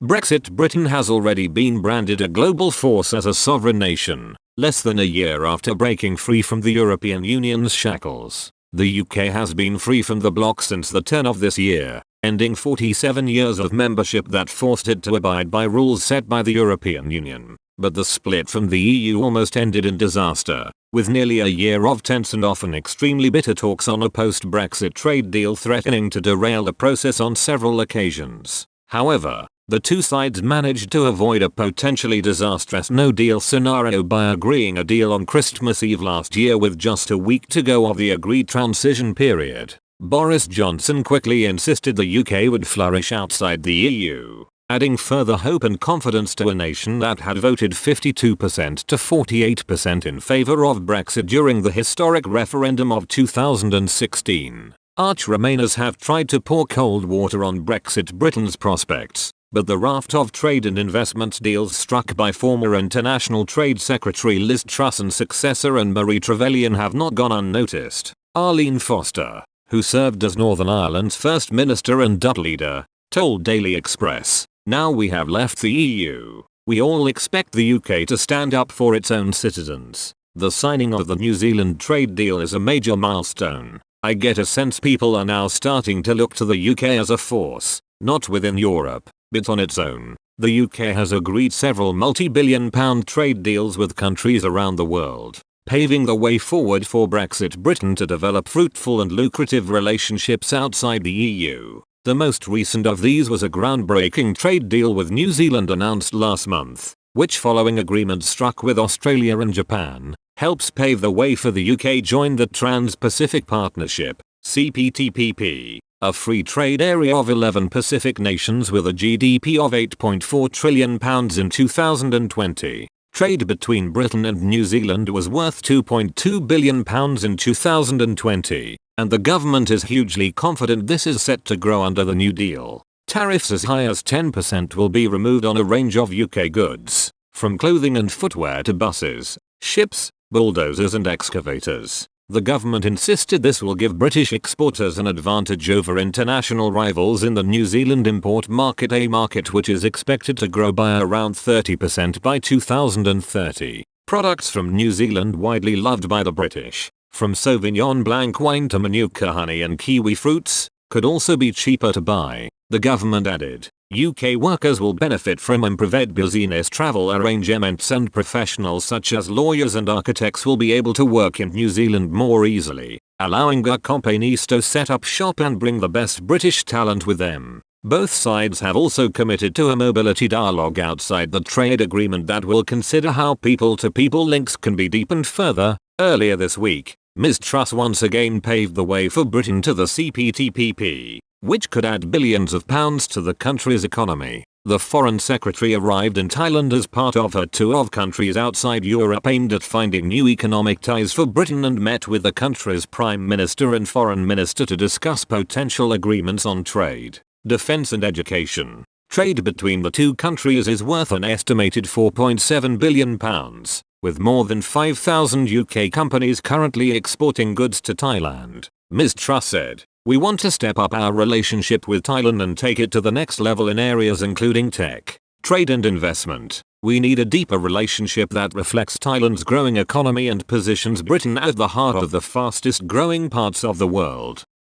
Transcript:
Brexit Britain has already been branded a global force as a sovereign nation, less than a year after breaking free from the European Union's shackles. The UK has been free from the bloc since the turn of this year, ending 47 years of membership that forced it to abide by rules set by the European Union. But the split from the EU almost ended in disaster, with nearly a year of tense and often extremely bitter talks on a post-Brexit trade deal threatening to derail the process on several occasions. However, the two sides managed to avoid a potentially disastrous no-deal scenario by agreeing a deal on Christmas Eve last year with just a week to go of the agreed transition period. Boris Johnson quickly insisted the UK would flourish outside the EU, adding further hope and confidence to a nation that had voted 52% to 48% in favour of Brexit during the historic referendum of 2016. Arch Remainers have tried to pour cold water on Brexit Britain's prospects, but the raft of trade and investment deals struck by former International Trade Secretary Liz Truss and successor Anne-Marie Trevelyan have not gone unnoticed. Arlene Foster, who served as Northern Ireland's First Minister and DUP leader, told Daily Express, "Now we have left the EU, we all expect the UK to stand up for its own citizens. The signing of the New Zealand trade deal is a major milestone. I get a sense people are now starting to look to the UK as a force, not within Europe, but on its own." The UK has agreed several multi-billion-pound trade deals with countries around the world, paving the way forward for Brexit Britain to develop fruitful and lucrative relationships outside the EU. The most recent of these was a groundbreaking trade deal with New Zealand announced last month, which, following agreements struck with Australia and Japan, helps pave the way for the UK join the Trans-Pacific Partnership, CPTPP, a free trade area of 11 Pacific nations with a GDP of £8.4 trillion in 2020. Trade between Britain and New Zealand was worth £2.2 billion in 2020, and the government is hugely confident this is set to grow under the New Deal. Tariffs as high as 10% will be removed on a range of UK goods, from clothing and footwear to buses, ships, bulldozers and excavators. The government insisted this will give British exporters an advantage over international rivals in the New Zealand import market, a market which is expected to grow by around 30% by 2030. Products from New Zealand widely loved by the British, from Sauvignon Blanc wine to Manuka honey and kiwi fruits, could also be cheaper to buy, the government added. UK workers will benefit from improved business travel arrangements and professionals such as lawyers and architects will be able to work in New Zealand more easily, allowing companies to set up shop and bring the best British talent with them. Both sides have also committed to a mobility dialogue outside the trade agreement that will consider how people-to-people links can be deepened further. Earlier this week, Ms Truss once again paved the way for Britain to the CPTPP, which could add billions of pounds to the country's economy. The Foreign Secretary arrived in Thailand as part of her tour of countries outside Europe aimed at finding new economic ties for Britain and met with the country's Prime Minister and Foreign Minister to discuss potential agreements on trade, defence and education. Trade between the two countries is worth an estimated £4.7 billion, with more than 5,000 UK companies currently exporting goods to Thailand. Ms Truss said, "We want to step up our relationship with Thailand and take it to the next level in areas including tech, trade and investment. We need a deeper relationship that reflects Thailand's growing economy and positions Britain at the heart of the fastest growing parts of the world."